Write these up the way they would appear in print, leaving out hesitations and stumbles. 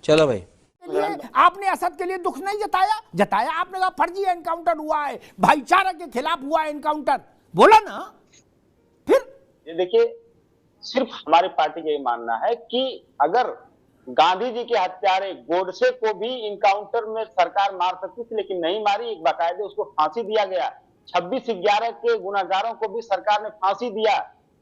चलो भाई। आपने असद के लिए दुख नहीं जताया आपने कहा फर्जी एनकाउंटर हुआ है, भाईचारा के खिलाफ हुआ है एनकाउंटर, बोला ना। फिर ये देखिए, सिर्फ हमारी पार्टी का ये मानना है कि अगर गांधी जी के हत्यारे गोडसे को भी इनकाउंटर में सरकार मार सकती थी, लेकिन नहीं मारी, एक बाकायदे उसको फांसी दिया गया। 26/11 के गुनाहगारों को भी सरकार ने फांसी दिया,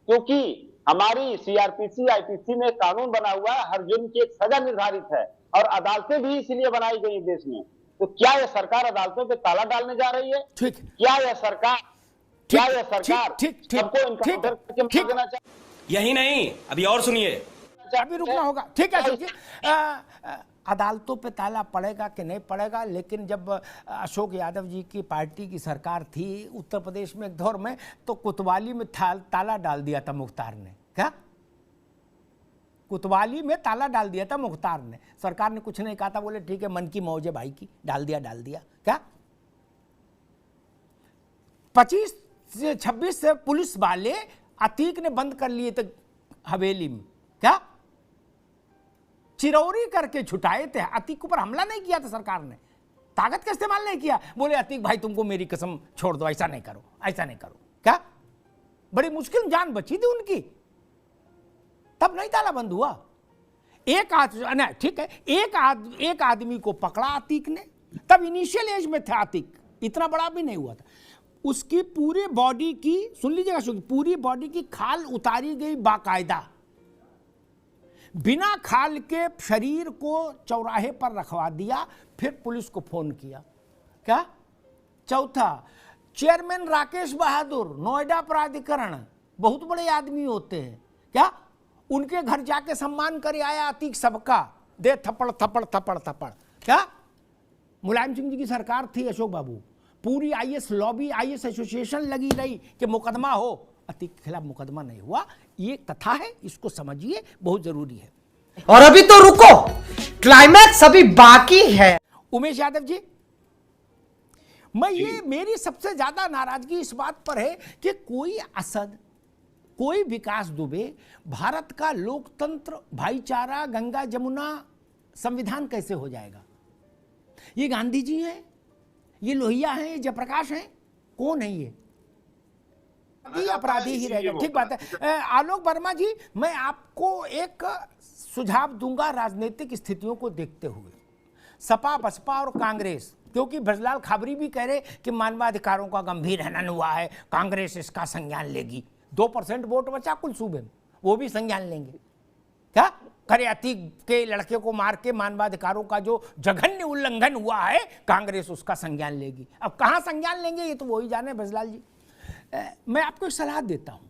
क्योंकि हमारी सीआरपीसी आईपीसी में कानून बना हुआ है, हर जुर्म की एक सजा निर्धारित है, और अदालतें भी इसलिए बनाई गई देश में। तो क्या यह सरकार अदालतों पे ताला डालने जा रही है? ठीक, क्या यह सरकार सबको इनकाउंटर करके मार देना चाहिए? यही नहीं, अभी और सुनिए, अभी रुकना होगा। ठीक है, देखिए अदालतों पे ताला पड़ेगा कि नहीं पड़ेगा, लेकिन जब अशोक यादव जी की पार्टी की सरकार थी उत्तर प्रदेश में एक दौर में, तो कोतवाली में ताला डाल दिया था मुख्तार ने। क्या कोतवाली में ताला डाल दिया था मुख्तार ने, सरकार ने कुछ नहीं कहा था, बोले ठीक है मन की मौज है भाई की, डाल दिया। क्या 25-26 से पुलिस वाले अतीक ने बंद कर लिए थे हवेली में, क्या चिरौरी करके छुटाए थे। अतीक ऊपर हमला नहीं किया था सरकार ने, ताकत का इस्तेमाल नहीं किया, बोले अतीक भाई तुमको मेरी कसम छोड़ दो, ऐसा नहीं करो। क्या बड़ी मुश्किल जान बची थी उनकी, तब नहीं ताला बंद हुआ। ठीक है, एक आदमी को पकड़ा अतीक ने, तब इनिशियल एज में था अतीक, इतना बड़ा भी नहीं हुआ था। उसकी पूरी बॉडी की, सुन लीजिएगा, पूरी बॉडी की खाल उतारी गई बाकायदा, बिना खाल के शरीर को चौराहे पर रखवा दिया, फिर पुलिस को फोन किया। क्या चौथा, चेयरमैन राकेश बहादुर नोएडा प्राधिकरण, बहुत बड़े आदमी होते हैं, क्या उनके घर जाके सम्मान करे आया अतीक सबका, दे थप्पड़। क्या मुलायम सिंह जी की सरकार थी, अशोक बाबू, पूरी आईएस लॉबी, आईएस एसोसिएशन लगी रही कि मुकदमा हो, अतीक के खिलाफ मुकदमा नहीं हुआ। ये कथा है, इसको समझिए, बहुत जरूरी है। और अभी तो रुको, क्लाइमैक्स अभी बाकी है। उमेश यादव जी, मेरी सबसे ज्यादा नाराजगी इस बात पर है कि कोई असद, कोई विकास दुबे भारत का लोकतंत्र, भाईचारा, गंगा जमुना संविधान कैसे हो जाएगा? ये गांधी जी हैं, ये लोहिया हैं, ये जयप्रकाश हैं, कौन है ये? अपराधी ही रहेगा। ठीक बात है। आलोक वर्मा जी, मैं आपको एक सुझाव दूंगा राजनीतिक स्थितियों को देखते हुए। सपा, बसपा और कांग्रेस, क्योंकि ब्रजलाल खाबरी भी कह रहे कि मानवाधिकारों का गंभीर हनन हुआ है, कांग्रेस इसका संज्ञान लेगी। 2% वोट बचा कुल सूबे में, वो भी संज्ञान लेंगे। क्या करे, अतीक के लड़के को मार के मानवाधिकारों का जो जघन्य उल्लंघन हुआ है, कांग्रेस उसका संज्ञान लेगी। अब कहां संज्ञान लेंगे ये तो वही जाने ब्रजलाल जी। मैं आपको एक सलाह देता हूं,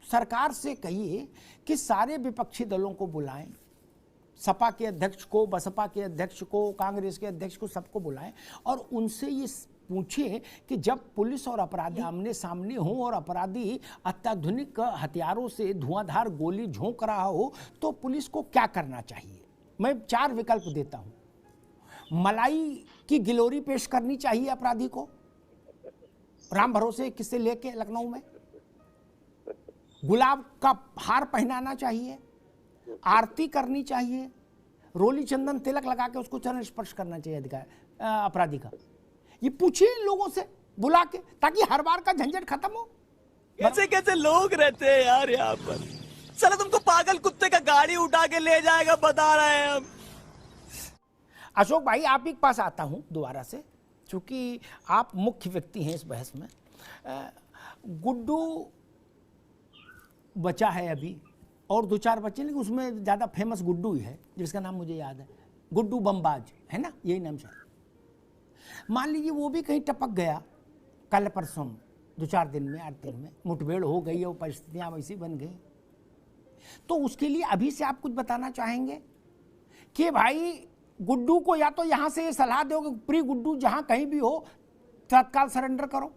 सरकार से कहिए कि सारे विपक्षी दलों को बुलाएं, सपा के अध्यक्ष को, बसपा के अध्यक्ष को, कांग्रेस के अध्यक्ष को, सबको बुलाएं और उनसे ये पूछें कि जब पुलिस और अपराधी आमने सामने हो और अपराधी अत्याधुनिक हथियारों से धुआंधार गोली झोंक रहा हो, तो पुलिस को क्या करना चाहिए। मैं 4 विकल्प देता हूं। मलाई की गिलोरी पेश करनी चाहिए अपराधी को, राम भरोसे किससे लेके लखनऊ में, गुलाब का हार पहनाना चाहिए, आरती करनी चाहिए, रोली चंदन तिलक लगा के उसको चरण स्पर्श करना चाहिए अपराधी का। ये पूछिए लोगों से बुला के, ताकि हर बार का झंझट खत्म हो। कैसे लोग रहते हैं यार यहाँ पर, साला तुमको पागल कुत्ते का गाड़ी उठा के ले जाएगा, बता रहे हैं हम। अशोक भाई, आप ही के पास आता हूं दोबारा से, चूंकि आप मुख्य व्यक्ति हैं इस बहस में। गुड्डू बचा है अभी, और 2-4 बच्चे, लेकिन उसमें ज़्यादा फेमस गुड्डू ही है, जिसका नाम मुझे याद है, गुड्डू बमबाज, है ना, यही नाम शायद। मान लीजिए वो भी कहीं टपक गया कल परसों, 2-4 दिन में, 8 दिन में मुठभेड़ हो गई है, वो परिस्थितियाँ वैसी बन गई, तो उसके लिए अभी से आप कुछ बताना चाहेंगे कि भाई गुड्डू को या तो यहाँ से ये सलाह दो कि प्री गुड्डू जहाँ कहीं भी हो तत्काल सरेंडर करो,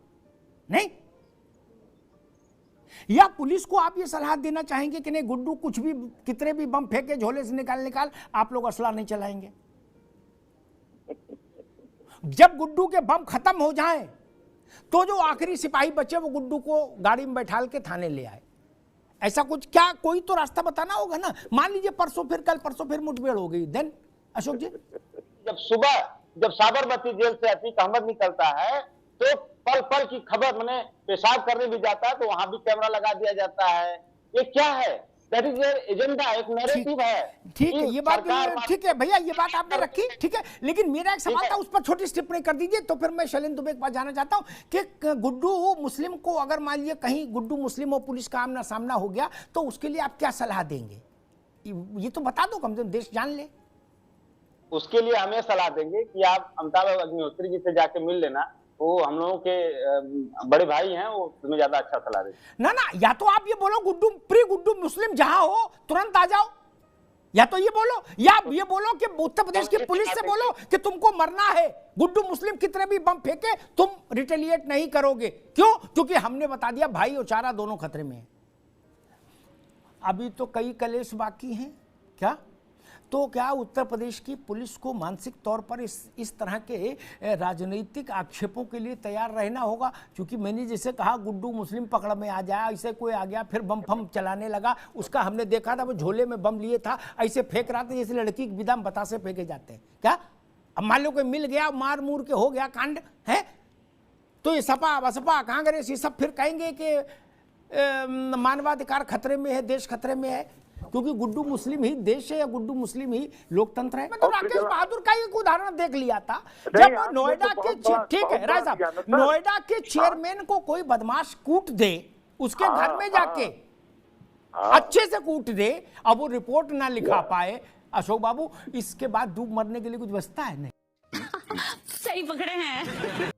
नहीं, या पुलिस को आप ये सलाह देना चाहेंगे कि नहीं, गुड्डू कुछ भी, कितने भी बम फेंके झोले से निकाल, आप लोग असला नहीं चलाएंगे। जब गुड्डू के बम खत्म हो जाएं, तो जो आखिरी सिपाही बचे वो गुड्डू को गाड़ी में बैठाल के थाने ले आए। ऐसा कुछ, क्या कोई तो रास्ता बताना होगा ना। मान लीजिए परसों फिर, कल परसों फिर मुठभेड़ हो गई, देन अशोक जी? जब सुबह जब साबरमती जेल से अतीक अहमद निकलता है तो पल पल की खबर, मैंने पेशाब करने भी जाता है तो वहां भी कैमरा लगा दिया जाता है। ये क्या है? दैट इज एजेंडा, एक नैरेटिव है। ठीक है, ये बात सरकार ठीक है भैया, ये बात आपने रखी, ठीक है। लेकिन मेरा एक सवाल था, उस पर छोटी टिप्पणी कर दीजिए, तो फिर मैं शैलेंद्र दुबे के पास जाना चाहता हूं कि गुड्डू मुस्लिम को अगर मान लीजिए कहीं गुड्डू मुस्लिम और पुलिस का आमना सामना हो गया तो उसके लिए आप क्या सलाह देंगे? ये तो बता दो, कम से कम देश जान ले। उसके लिए हमें सलाह देंगे कि आप अमिताभ अग्निहोत्री जी से जाके मिल लेना, वो हम लोगों के बड़े भाई हैं, वो तुम्हें ज्यादा अच्छा सलाह देंगे। ना, या तो आप ये बोलो गुड्डू प्री गुड्डू मुस्लिम जहां हो तुरंत आ जाओ, या तो ये बोलो, या ये बोलो कि उत्तर प्रदेश की पुलिस से बोलो कि तुमको मरना है, गुड्डू मुस्लिम कितने भी बम फेंके तुम रिटेलिएट नहीं करोगे। क्यों? क्योंकि हमने बता दिया भाई और चारा दोनों खतरे में है। अभी तो कई कलेश बाकी हैं क्या? तो क्या उत्तर प्रदेश की पुलिस को मानसिक तौर पर इस तरह के राजनीतिक आक्षेपों के लिए तैयार रहना होगा? क्योंकि मैंने जैसे कहा गुड्डू मुस्लिम पकड़ में आ जाए, ऐसे कोई आ गया फिर बम फम चलाने लगा, उसका हमने देखा था, वो झोले में बम लिए था, ऐसे फेंक रहा था जैसे लड़की की विदा में बतासे फेंके जाते हैं क्या? अब मान लो कोई मिल गया, मार मूर के हो गया कांड है, तो ये सपा बसपा कांग्रेस ये सब फिर कहेंगे कि मानवाधिकार खतरे में है, देश खतरे में है, क्योंकि गुड्डू मुस्लिम ही देश है या गुड्डू मुस्लिम ही लोकतंत्र है। मैं तो राकेश बहादुर का एक उदाहरण देख लिया था, जब नोएडा के, ठीक है राय साहब, नोएडा के चेयरमैन को कोई बदमाश कूट दे, उसके घर में जाके अच्छे से कूट दे, अब वो रिपोर्ट ना लिखा पाए, अशोक बाबू इसके बाद डूब मरने के लिए कुछ बचता है नहीं। सही पकड़े हैं।